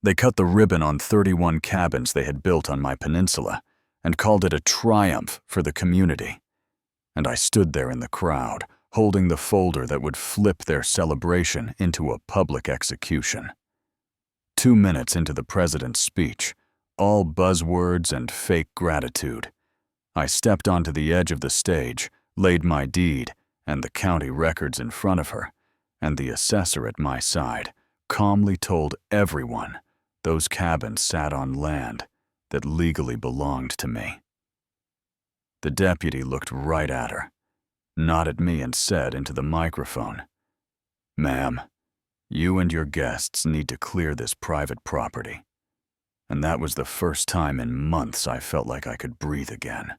They cut the ribbon on 31 cabins they had built on my peninsula and called it a triumph for the community. And I stood there in the crowd, holding the folder that would flip their celebration into a public execution. 2 minutes into the president's speech, all buzzwords and fake gratitude, I stepped onto the edge of the stage, laid my deed and the county records in front of her, and the assessor at my side calmly told everyone those cabins sat on land that legally belonged to me. The deputy looked right at her, nodded at me and said into the microphone, "Ma'am, you and your guests need to clear this private property." And that was the first time in months I felt like I could breathe again.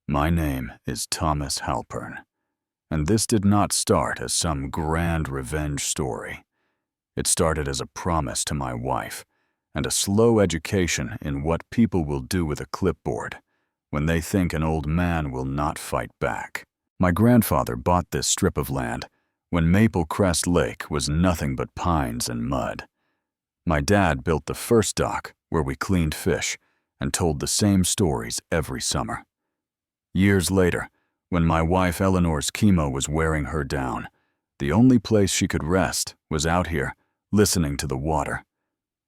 My name is Thomas Halpern, and this did not start as some grand revenge story. It started as a promise to my wife and a slow education in what people will do with a clipboard when they think an old man will not fight back. My grandfather bought this strip of land when Maple Crest Lake was nothing but pines and mud. My dad built the first dock where we cleaned fish and told the same stories every summer. Years later, when my wife Eleanor's chemo was wearing her down, the only place she could rest was out here, listening to the water.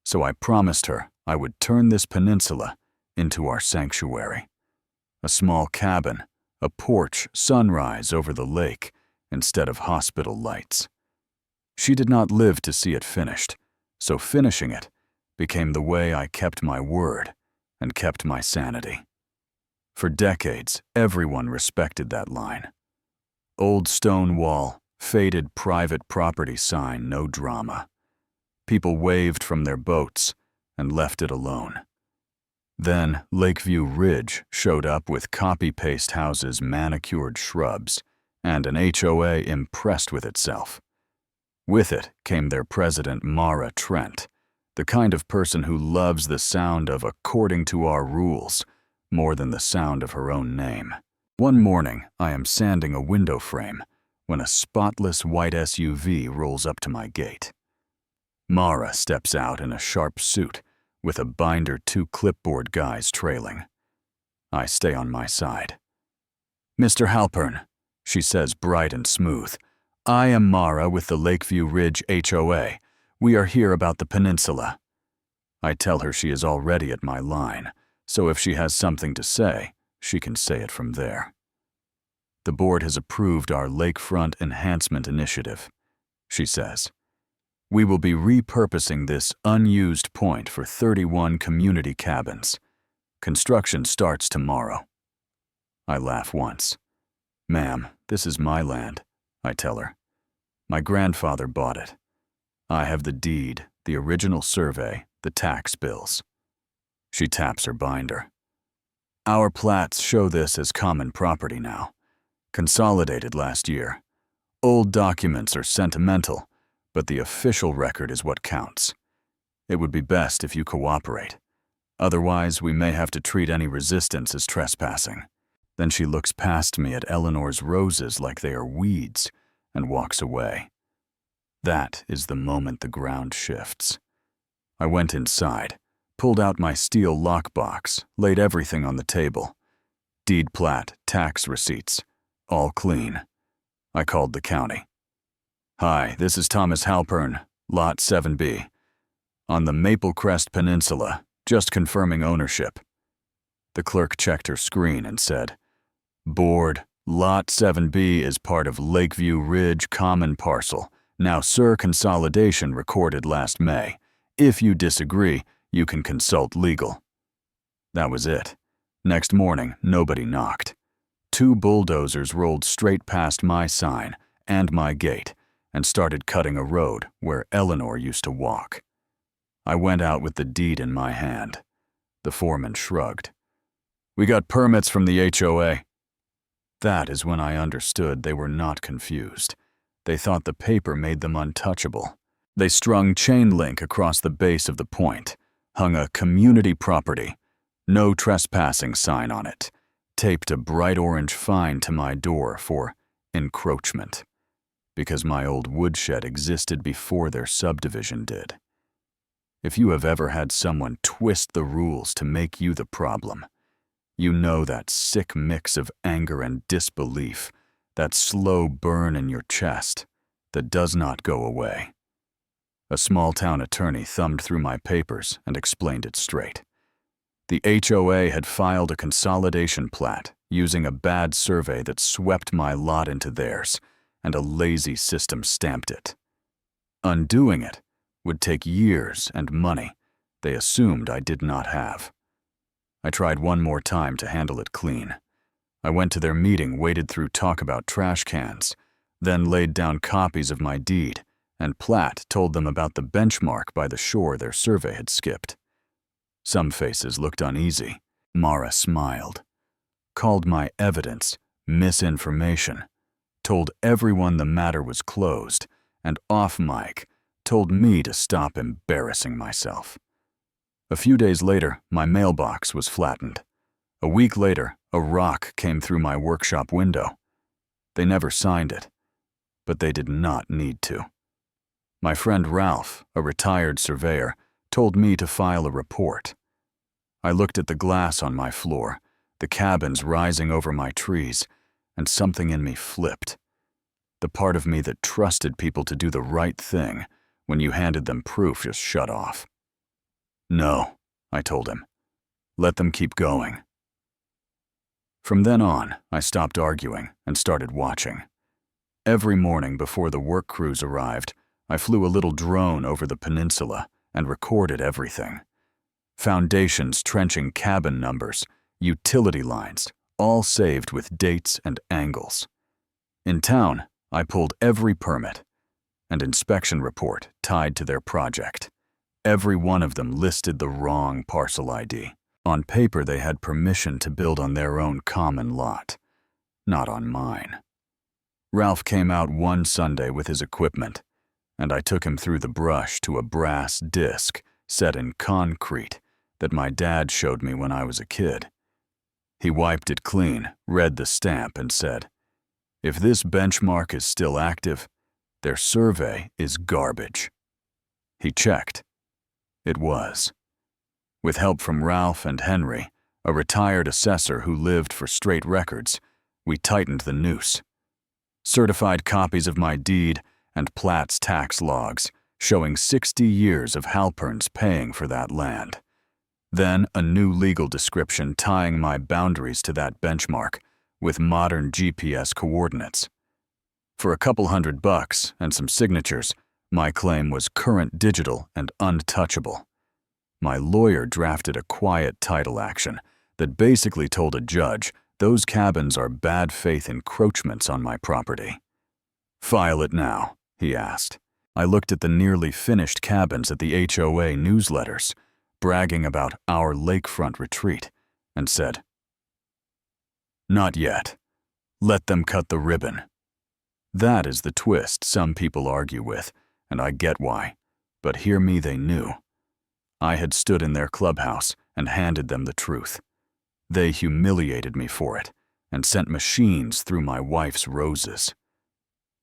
So I promised her I would turn this peninsula into our sanctuary. A small cabin, a porch sunrise over the lake instead of hospital lights. She did not live to see it finished, so finishing it became the way I kept my word and kept my sanity. For decades, everyone respected that line. Old stone wall, faded private property sign, no drama. People waved from their boats and left it alone. Then Lakeview Ridge showed up with copy-paste houses, manicured shrubs, and an HOA impressed with itself. With it came their president, Mara Trent, the kind of person who loves the sound of "according to our rules" more than the sound of her own name. One morning, I am sanding a window frame when a spotless white SUV rolls up to my gate. Mara steps out in a sharp suit with a binder, 2 clipboard guys trailing. I stay on my side. "Mr. Halpern," she says bright and smooth, "I am Mara with the Lakeview Ridge HOA. We are here about the peninsula." I tell her she is already at my line, so if she has something to say, she can say it from there. "The board has approved our lakefront enhancement initiative," she says. "We will be repurposing this unused point for 31 community cabins. Construction starts tomorrow." I laugh once. "Ma'am, this is my land," I tell her. "My grandfather bought it. I have the deed, the original survey, the tax bills." She taps her binder. "Our plats show this as common property now. Consolidated last year. Old documents are sentimental, but the official record is what counts. It would be best if you cooperate. Otherwise, we may have to treat any resistance as trespassing." Then she looks past me at Eleanor's roses like they are weeds and walks away. That is the moment the ground shifts. I went inside, pulled out my steel lockbox, laid everything on the table. Deed plat, tax receipts, all clean. I called the county. "Hi, this is Thomas Halpern, Lot 7B. On the Maple Crest Peninsula, just confirming ownership." The clerk checked her screen and said, "Board, Lot 7B is part of Lakeview Ridge Common Parcel. Now, sir, consolidation recorded last May. If you disagree, you can consult legal." That was it. Next morning, nobody knocked. 2 bulldozers rolled straight past my sign and my gate and started cutting a road where Eleanor used to walk. I went out with the deed in my hand. The foreman shrugged. "We got permits from the HOA. That is when I understood they were not confused. They thought the paper made them untouchable. They strung chain link across the base of the point, hung a community property, no trespassing sign on it, taped a bright orange fine to my door for encroachment, because my old woodshed existed before their subdivision did. If you have ever had someone twist the rules to make you the problem, you know that sick mix of anger and disbelief, that slow burn in your chest that does not go away. A small-town attorney thumbed through my papers and explained it straight. The HOA had filed a consolidation plat using a bad survey that swept my lot into theirs, and a lazy system stamped it. Undoing it would take years and money they assumed I did not have. I tried one more time to handle it clean. I went to their meeting, waded through talk about trash cans, then laid down copies of my deed, and plat told them about the benchmark by the shore their survey had skipped. Some faces looked uneasy. Mara smiled, called my evidence misinformation, told everyone the matter was closed, and off mic told me to stop embarrassing myself. A few days later, my mailbox was flattened. A week later, a rock came through my workshop window. They never signed it, but they did not need to. My friend Ralph, a retired surveyor, told me to file a report. I looked at the glass on my floor, the cabins rising over my trees, and something in me flipped. The part of me that trusted people to do the right thing when you handed them proof just shut off. No, I told him. Let them keep going. From then on, I stopped arguing and started watching. Every morning before the work crews arrived, I flew a little drone over the peninsula and recorded everything. Foundations trenching cabin numbers, utility lines, all saved with dates and angles. In town, I pulled every permit and inspection report tied to their project. Every one of them listed the wrong parcel ID. On paper, they had permission to build on their own common lot, not on mine. Ralph came out one Sunday with his equipment, and I took him through the brush to a brass disc set in concrete that my dad showed me when I was a kid. He wiped it clean, read the stamp, and said, "If this benchmark is still active, their survey is garbage." He checked. It was. With help from Ralph and Henry, a retired assessor who lived for straight records, we tightened the noose. Certified copies of my deed and plat's tax logs showing 60 years of Halperns paying for that land. Then a new legal description tying my boundaries to that benchmark with modern GPS coordinates. For a couple $100 and some signatures, my claim was current digital and untouchable. My lawyer drafted a quiet title action that basically told a judge those cabins are bad faith encroachments on my property. "File it now," he asked. I looked at the nearly finished cabins at the HOA newsletters, bragging about our lakefront retreat, and said, "Not yet. Let them cut the ribbon." That is the twist some people argue with, and I get why, but hear me, they knew. I had stood in their clubhouse and handed them the truth. They humiliated me for it and sent machines through my wife's roses.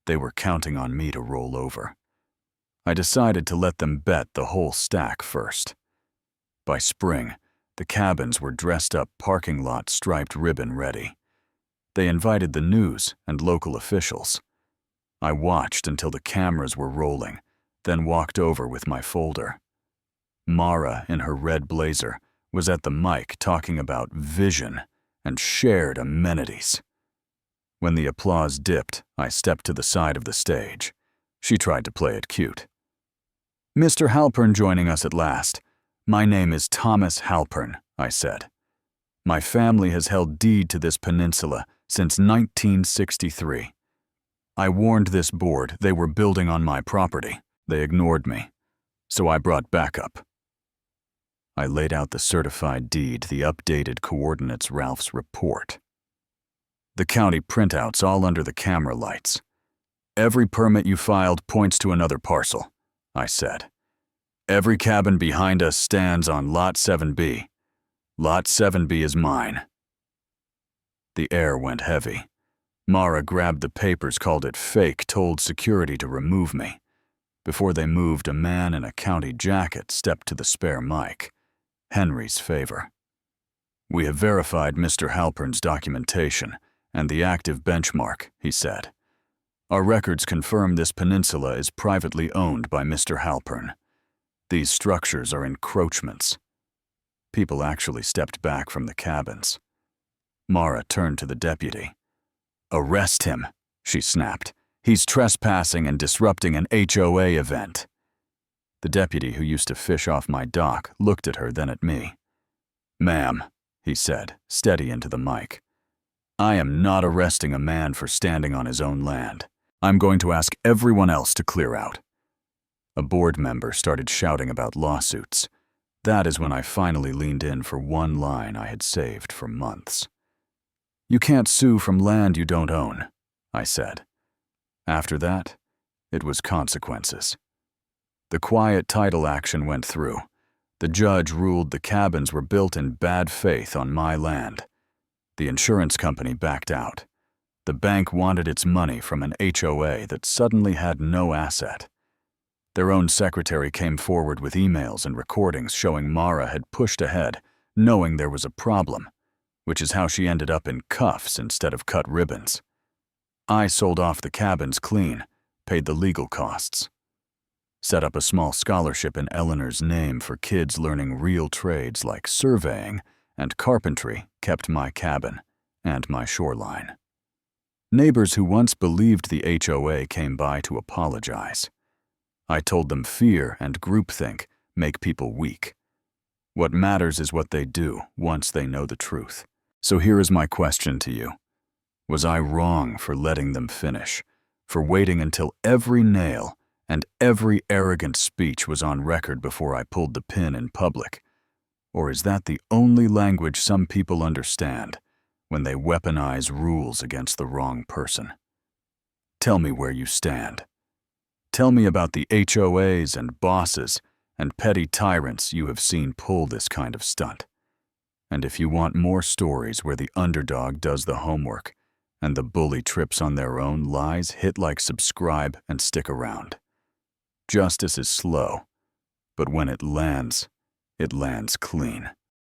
They were counting on me to roll over. I decided to let them bet the whole stack first. By spring, the cabins were dressed up parking lot striped ribbon ready. They invited the news and local officials. I watched until the cameras were rolling, then walked over with my folder. Mara, in her red blazer, was at the mic talking about vision and shared amenities. When the applause dipped, I stepped to the side of the stage. She tried to play it cute. "Mr. Halpern joining us at last. My name is Thomas Halpern," I said. "My family has held deed to this peninsula since 1963. I warned this board they were building on my property. They ignored me, so I brought backup." I laid out the certified deed, the updated coordinates, Ralph's report. The county printouts all under the camera lights. "Every permit you filed points to another parcel," I said. "Every cabin behind us stands on Lot 7B. Lot 7B is mine." The air went heavy. Mara grabbed the papers, called it fake, told security to remove me. Before they moved, a man in a county jacket stepped to the spare mic. Henry's favor. "We have verified Mr. Halpern's documentation and the active benchmark," he said. "Our records confirm this peninsula is privately owned by Mr. Halpern. These structures are encroachments." People actually stepped back from the cabins. Mara turned to the deputy. "Arrest him," she snapped. "He's trespassing and disrupting an HOA event." The deputy, who used to fish off my dock, looked at her, then at me. "Ma'am," he said, steady into the mic, "I am not arresting a man for standing on his own land. I'm going to ask everyone else to clear out." A board member started shouting about lawsuits. That is when I finally leaned in for one line I had saved for months. "You can't sue from land you don't own," I said. After that, it was consequences. The quiet title action went through. The judge ruled the cabins were built in bad faith on my land. The insurance company backed out. The bank wanted its money from an HOA that suddenly had no asset. Their own secretary came forward with emails and recordings showing Mara had pushed ahead, knowing there was a problem, which is how she ended up in cuffs instead of cut ribbons. I sold off the cabins clean, paid the legal costs. Set up a small scholarship in Eleanor's name for kids learning real trades like surveying and carpentry, kept my cabin and my shoreline. Neighbors who once believed the HOA came by to apologize. I told them fear and groupthink make people weak. What matters is what they do once they know the truth. So here is my question to you. Was I wrong for letting them finish, for waiting until every nail and every arrogant speech was on record before I pulled the pin in public? Or is that the only language some people understand when they weaponize rules against the wrong person? Tell me where you stand. Tell me about the HOAs and bosses and petty tyrants you have seen pull this kind of stunt. And if you want more stories where the underdog does the homework and the bully trips on their own lies, hit like, subscribe, and stick around. Justice is slow, but when it lands clean.